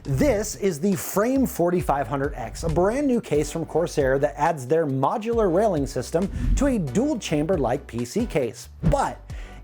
This is the Frame 4500X, a brand new case from Corsair that adds their modular railing system to a dual chamber-like PC case. But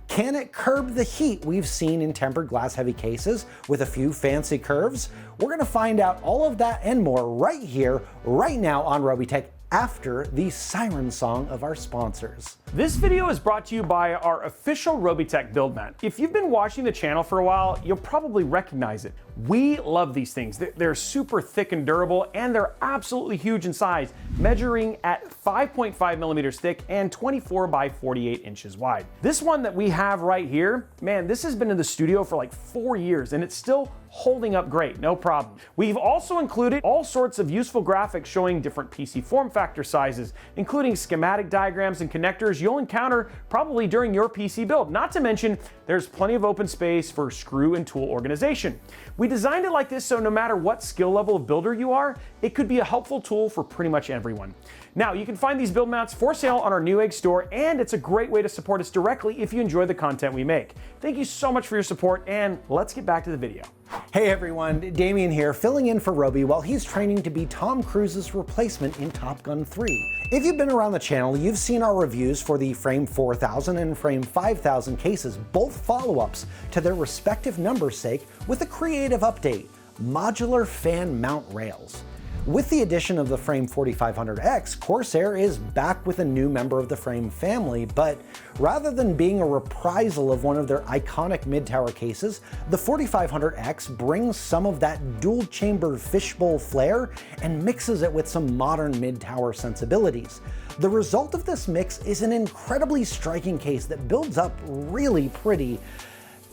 can it curb the heat we've seen in tempered glass heavy cases with a few fancy curves? We're going to find out all of that and more right here, right now on Robeytech, after the siren song of our sponsors. This video is brought to you by our official Robeytech build mat. If you've been watching the channel for a while, you'll probably recognize it. We love these things. They're super thick and durable, and they're absolutely huge in size, measuring at 5.5 millimeters thick and 24 by 48 inches wide. This one that we have right here, man, this has been in the studio for like 4 years, and it's still holding up great, no problem. We've also included all sorts of useful graphics showing different PC form factor sizes, including schematic diagrams and connectors you'll encounter probably during your PC build. Not to mention, there's plenty of open space for screw and tool organization. We designed it like this so no matter what skill level of builder you are, it could be a helpful tool for pretty much everyone. Now, you can find these build mats for sale on our Newegg store, and it's a great way to support us directly if you enjoy the content we make. Thank you so much for your support, and let's get back to the video. Hey everyone, Damien here, filling in for Roby while he's training to be Tom Cruise's replacement in Top Gun 3. If you've been around the channel, you've seen our reviews for the Frame 4000 and Frame 5000 cases, both follow-ups to their respective numbers' sake, with a creative update: modular fan mount rails. With the addition of the Frame 4500X, Corsair is back with a new member of the Frame family, but rather than being a reprisal of one of their iconic mid-tower cases, the 4500X brings some of that dual-chamber fishbowl flair and mixes it with some modern mid-tower sensibilities. The result of this mix is an incredibly striking case that builds up really pretty,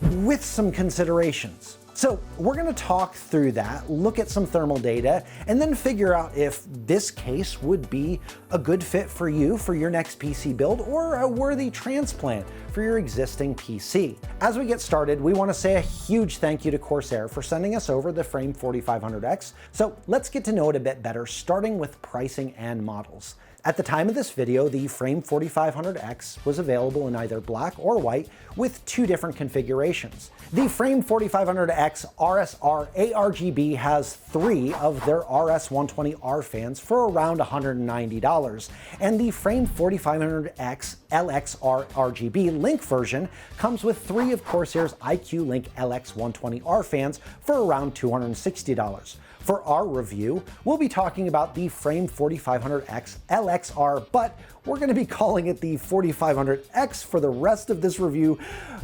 with some considerations. So we're going to talk through that, look at some thermal data, and then figure out if this case would be a good fit for you for your next PC build, or a worthy transplant for your existing PC. As we get started, we want to say a huge thank you to Corsair for sending us over the Frame 4500X. So let's get to know it a bit better, starting with pricing and models. At the time of this video, the Frame 4500X was available in either black or white with two different configurations. The Frame 4500X RSR ARGB has 3 of their RS120R fans for around $190, and the Frame 4500X LXR RGB Link version comes with 3 of Corsair's IQ Link LX120R fans for around $260. For our review, we'll be talking about the Frame 4500X LXR, but we're going to be calling it the 4500X for the rest of this review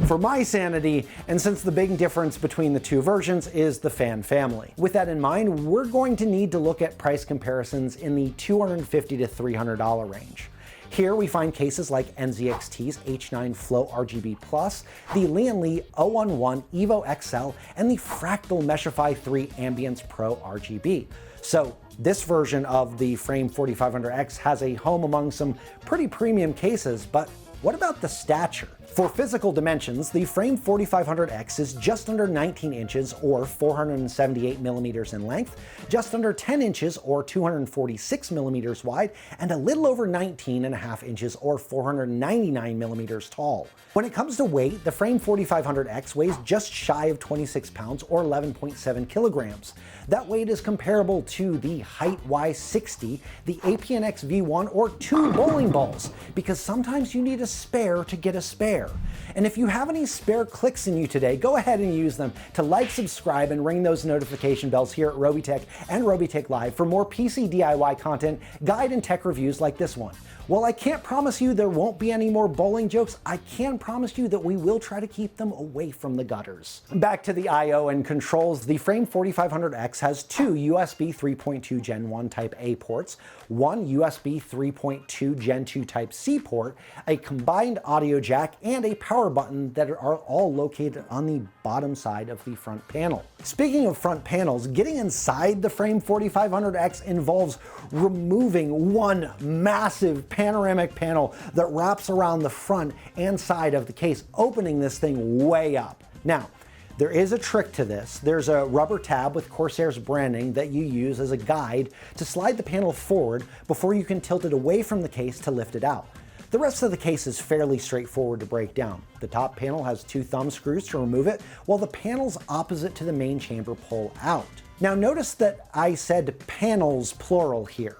for my sanity, and since the big difference between the two versions is the fan family. With that in mind, we're going to need to look at price comparisons in the $250 to $300 range. Here we find cases like NZXT's H9 Flow RGB Plus, the Lian 011 Evo XL, and the Fractal Meshify 3 Ambience Pro RGB. So this version of the Frame 4500X has a home among some pretty premium cases, but what about the stature? For physical dimensions, the Frame 4500X is just under 19 inches or 478 millimeters in length, just under 10 inches or 246 millimeters wide, and a little over 19.5 inches or 499 millimeters tall. When it comes to weight, the Frame 4500X weighs just shy of 26 pounds or 11.7 kilograms. That weight is comparable to the Height Y60, the APNX V1, or 2 bowling balls, because sometimes you need a spare to get a spare. And if you have any spare clicks in you today, go ahead and use them to like, subscribe, and ring those notification bells here at Robeytech and Robeytech Live for more PC DIY content, guide, and tech reviews like this one. While I can't promise you there won't be any more bowling jokes, I can promise you that we will try to keep them away from the gutters. Back to the I/O and controls, the Frame 4500X has 2 USB 3.2 Gen 1 Type A ports, 1 USB 3.2 Gen 2 Type C port, a combined audio jack, and a power button that are all located on the bottom side of the front panel. Speaking of front panels, getting inside the Frame 4500X involves removing one massive panoramic panel that wraps around the front and side of the case, opening this thing way up. Now, there is a trick to this. There's a rubber tab with Corsair's branding that you use as a guide to slide the panel forward before you can tilt it away from the case to lift it out. The rest of the case is fairly straightforward to break down. The top panel has 2 thumb screws to remove it, while the panels opposite to the main chamber pull out. Now notice that I said panels plural here.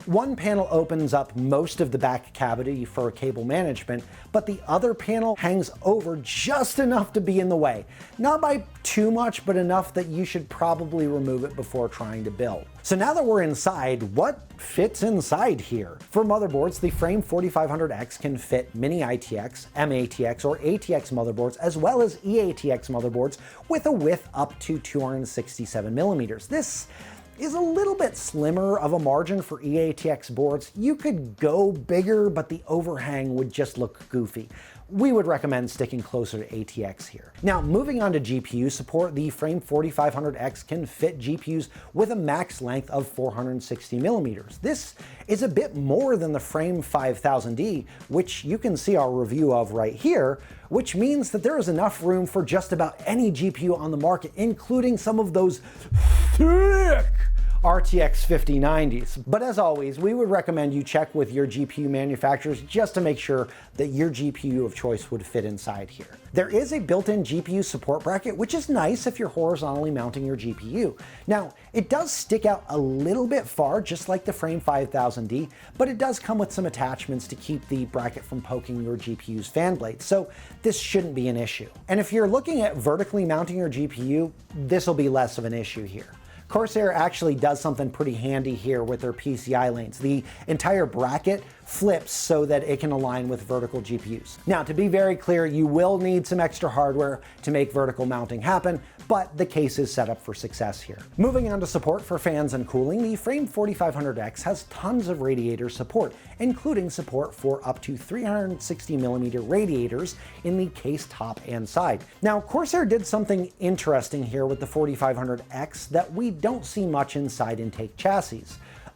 One panel opens up most of the back cavity for cable management, but the other panel hangs over just enough to be in the way. Not by too much, but enough that you should probably remove it before trying to build. So now that we're inside, what fits inside here? For motherboards, the Frame 4500X can fit mini ITX, MATX, or ATX motherboards, as well as EATX motherboards with a width up to 267 millimeters. This is a little bit slimmer of a margin for EATX boards. You could go bigger, but the overhang would just look goofy. We would recommend sticking closer to ATX here. Now, moving on to GPU support, the Frame 4500X can fit GPUs with a max length of 460 millimeters. This is a bit more than the Frame 5000D, which you can see our review of right here, which means that there is enough room for just about any GPU on the market, including some of those thick RTX 5090s. But as always, we would recommend you check with your GPU manufacturers just to make sure that your GPU of choice would fit inside here. There is a built-in GPU support bracket, which is nice if you're horizontally mounting your GPU. Now, it does stick out a little bit far, just like the Frame 5000D, but it does come with some attachments to keep the bracket from poking your GPU's fan blades, so this shouldn't be an issue. And if you're looking at vertically mounting your GPU, this will be less of an issue here. Corsair actually does something pretty handy here with their PCI lanes. The entire bracket flips so that it can align with vertical GPUs. Now, to be very clear, you will need some extra hardware to make vertical mounting happen, but the case is set up for success here. Moving on to support for fans and cooling, the Frame 4500X has tons of radiator support, including support for up to 360 millimeter radiators in the case top and side. Now, Corsair did something interesting here with the 4500X that we don't see much inside intake chassis.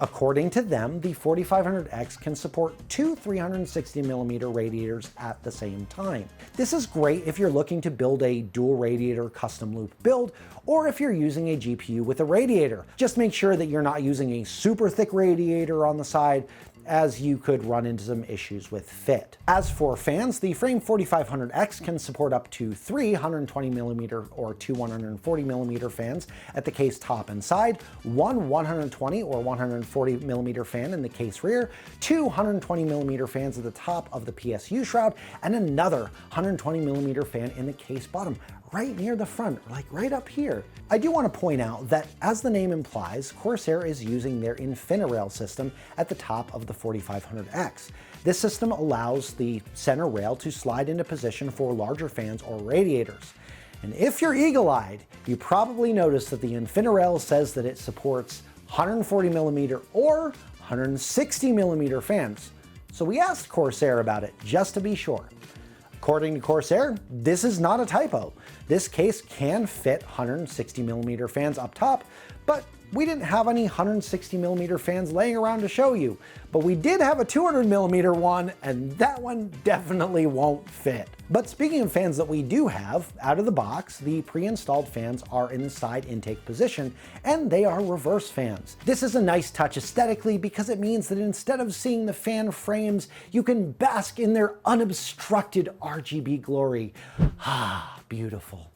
According to them, the 4500X can support two 360mm radiators at the same time. This is great if you're looking to build a dual radiator custom loop build, or if you're using a GPU with a radiator. Just make sure that you're not using a super thick radiator on the side, as you could run into some issues with fit. As for fans, the Frame 4500X can support up to 3 120mm or 2 140mm fans at the case top and side, one 120 or 140mm fan in the case rear, two 120mm fans at the top of the PSU shroud, and another 120mm fan in the case bottom, right near the front, like right up here. I do want to point out that, as the name implies, Corsair is using their INFINIRAIL system at the top of the 4500X. This system allows the center rail to slide into position for larger fans or radiators. And if you're eagle-eyed, you probably noticed that the INFINIRAIL says that it supports 140mm or 160mm fans. So we asked Corsair about it, just to be sure. According to Corsair, this is not a typo. This case can fit 160mm fans up top, but we didn't have any 160mm fans laying around to show you. But we did have a 200mm one, and that one definitely won't fit. But speaking of fans that we do have, out of the box, the pre-installed fans are in the side intake position, and they are reverse fans. This is a nice touch aesthetically because it means that instead of seeing the fan frames, you can bask in their unobstructed RGB glory. Ah, beautiful.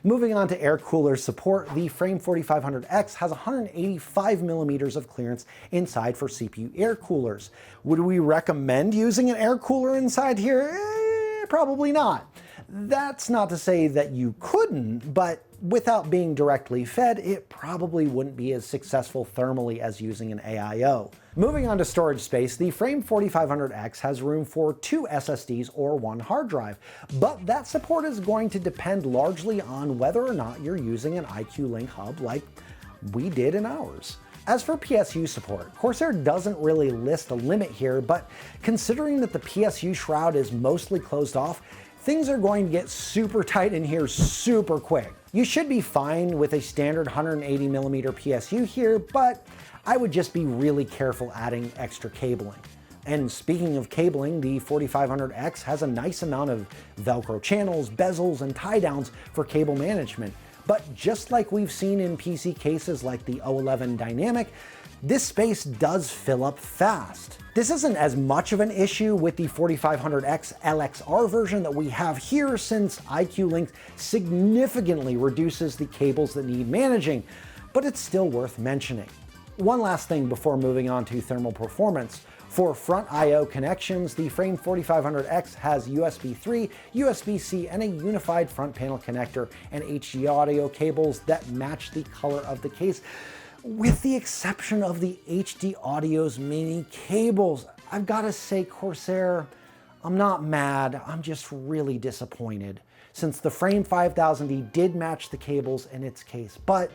Moving on to air cooler support, the Frame 4500X has 185mm of clearance inside for CPU air coolers. Would we recommend using an air cooler inside here? Probably not. That's not to say that you couldn't, but without being directly fed, it probably wouldn't be as successful thermally as using an AIO. Moving on to storage space, the Frame 4500X has room for 2 SSDs or 1 hard drive, but that support is going to depend largely on whether or not you're using an IQ Link hub like we did in ours. As for PSU support, Corsair doesn't really list a limit here, but considering that the PSU shroud is mostly closed off, things are going to get super tight in here super quick. You should be fine with a standard 180mm PSU here, but I would just be really careful adding extra cabling. And speaking of cabling, the 4500X has a nice amount of Velcro channels, bezels, and tie downs for cable management. But just like we've seen in PC cases like the O11 Dynamic, this space does fill up fast. This isn't as much of an issue with the 4500X LXR version that we have here, since IQ Link significantly reduces the cables that need managing. but it's still worth mentioning. One last thing before moving on to thermal performance. For front I/O connections, the Frame 4500X has USB 3, USB-C, and a unified front panel connector and HD audio cables that match the color of the case, with the exception of the HD Audio's mini cables. I've got to say, Corsair, I'm not mad, I'm just really disappointed, since the Frame 5000D did match the cables in its case, but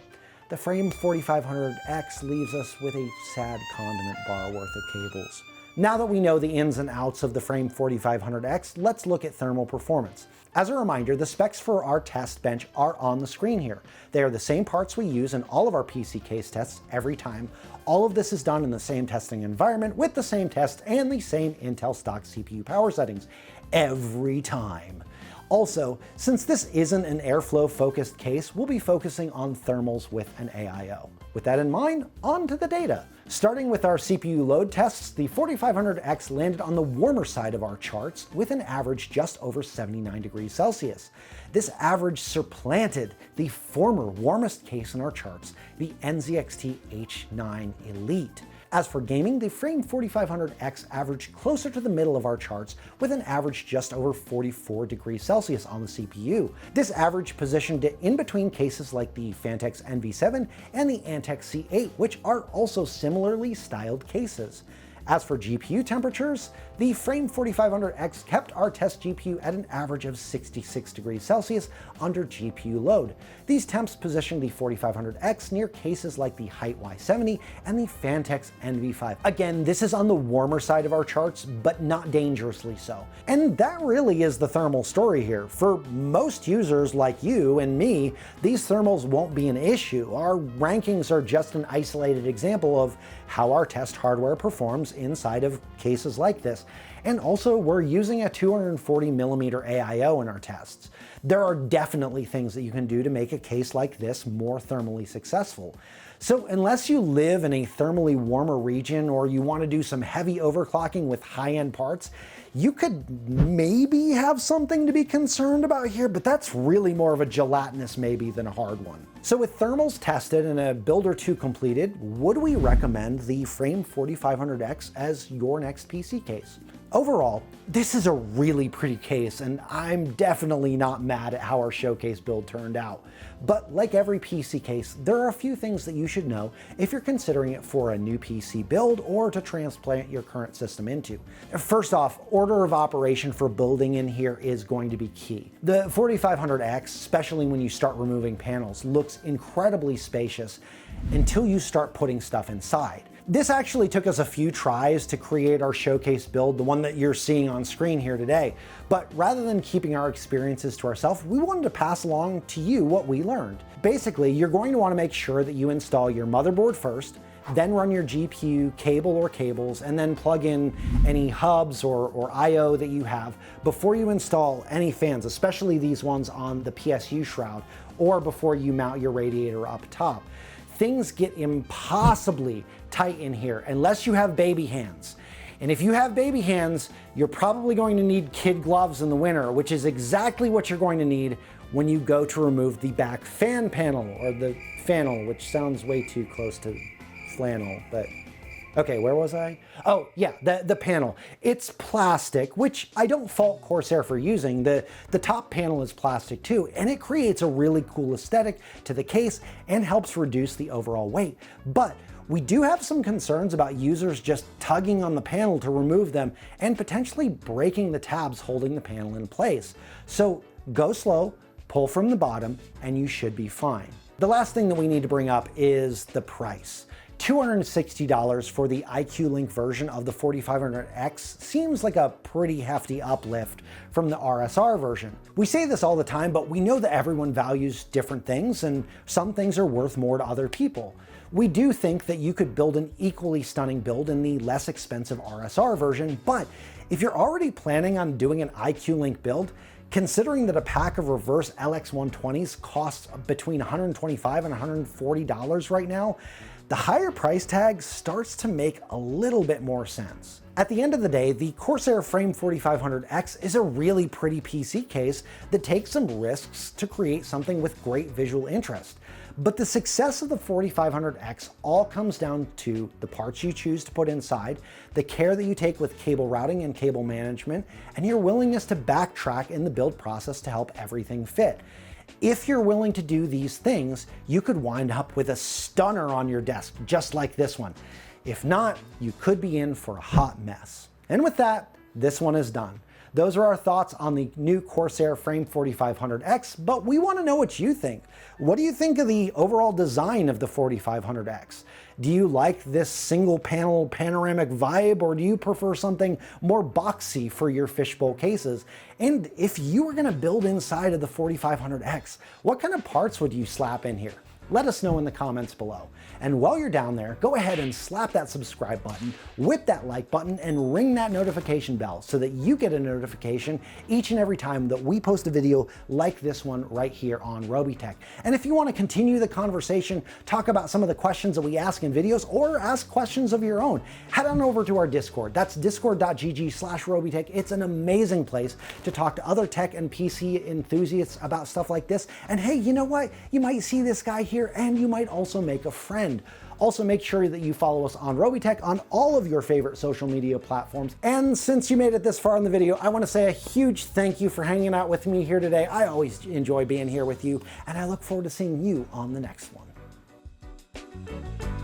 the Frame 4500X leaves us with a sad condiment bar worth of cables. Now that we know the ins and outs of the Frame 4500X, let's look at thermal performance. As a reminder, the specs for our test bench are on the screen here. They are the same parts we use in all of our PC case tests every time. All of this is done in the same testing environment with the same test and the same Intel stock CPU power settings every time. Also, since this isn't an airflow focused case, we'll be focusing on thermals with an AIO. With that in mind, on to the data. Starting with our CPU load tests, the 4500X landed on the warmer side of our charts with an average just over 79 degrees Celsius. This average supplanted the former warmest case in our charts, the NZXT H9 Elite. As for gaming, the Frame 4500X averaged closer to the middle of our charts with an average just over 44 degrees Celsius on the CPU. This average positioned it in between cases like the Phanteks NV7 and the Antec C8, which are also similarly styled cases. As for GPU temperatures, the Frame 4500X kept our test GPU at an average of 66 degrees Celsius under GPU load. These temps positioned the 4500X near cases like the Height Y70 and the Phanteks NV5. Again, this is on the warmer side of our charts, but not dangerously so. And that really is the thermal story here. For most users like you and me, these thermals won't be an issue. Our rankings are just an isolated example of how our test hardware performs inside of cases like this. And also, we're using a 240mm AIO in our tests. There are definitely things that you can do to make a case like this more thermally successful. So unless you live in a thermally warmer region or you want to do some heavy overclocking with high-end parts, you could maybe have something to be concerned about here, but that's really more of a gelatinous maybe than a hard one. So with thermals tested and a build or two completed, would we recommend the Frame 4500X as your next PC case? Overall, this is a really pretty case, and I'm definitely not mad at how our showcase build turned out. But like every PC case, there are a few things that you should know if you're considering it for a new PC build or to transplant your current system into. First off, order of operation for building in here is going to be key. The 4500X, especially when you start removing panels, looks incredibly spacious until you start putting stuff inside. This actually took us a few tries to create our showcase build, the one that you're seeing on screen here today. But rather than keeping our experiences to ourselves, we wanted to pass along to you what we learned. Basically, you're going to want to make sure that you install your motherboard first, then run your GPU cable or cables, and then plug in any hubs or I/O that you have before you install any fans, especially these ones on the PSU shroud, or before you mount your radiator up top. Things get impossibly tight in here unless you have baby hands. And if you have baby hands, you're probably going to need kid gloves in the winter, which is exactly what you're going to need when you go to remove the back fan panel, or the fannel, which sounds way too close to flannel, but okay, where was I? Oh yeah, the panel. It's plastic, which I don't fault Corsair for using. The top panel is plastic too, and it creates a really cool aesthetic to the case and helps reduce the overall weight. But we do have some concerns about users just tugging on the panel to remove them and potentially breaking the tabs holding the panel in place. So go slow, pull from the bottom, and you should be fine. The last thing that we need to bring up is the price. $260 for the IQ Link version of the 4500X seems like a pretty hefty uplift from the RSR version. We say this all the time, but we know that everyone values different things, and some things are worth more to other people. We do think that you could build an equally stunning build in the less expensive RSR version, but if you're already planning on doing an IQ Link build, considering that a pack of reverse LX120s costs between $125 and $140 right now, the higher price tag starts to make a little bit more sense. At the end of the day, the Corsair Frame 4500X is a really pretty PC case that takes some risks to create something with great visual interest. But the success of the 4500X all comes down to the parts you choose to put inside, the care that you take with cable routing and cable management, and your willingness to backtrack in the build process to help everything fit. If you're willing to do these things, you could wind up with a stunner on your desk, just like this one. If not, you could be in for a hot mess. And with that, this one is done. Those are our thoughts on the new CORSAIR Frame 4500X, but we want to know what you think. What do you think of the overall design of the 4500X? Do you like this single panel panoramic vibe, or do you prefer something more boxy for your fishbowl cases? And if you were going to build inside of the 4500X, what kind of parts would you slap in here? Let us know in the comments below. And while you're down there, go ahead and slap that subscribe button, whip that like button, and ring that notification bell so that you get a notification each and every time that we post a video like this one right here on Robeytech. And if you want to continue the conversation, talk about some of the questions that we ask in videos, or ask questions of your own, head on over to our Discord. That's discord.gg/Robeytech. It's an amazing place to talk to other tech and PC enthusiasts about stuff like this. And hey, you know what? You might see this guy here, and you might also make a friend. Also, make sure that you follow us on Robeytech on all of your favorite social media platforms. And since you made it this far in the video, I want to say a huge thank you for hanging out with me here today. I always enjoy being here with you, and I look forward to seeing you on the next one.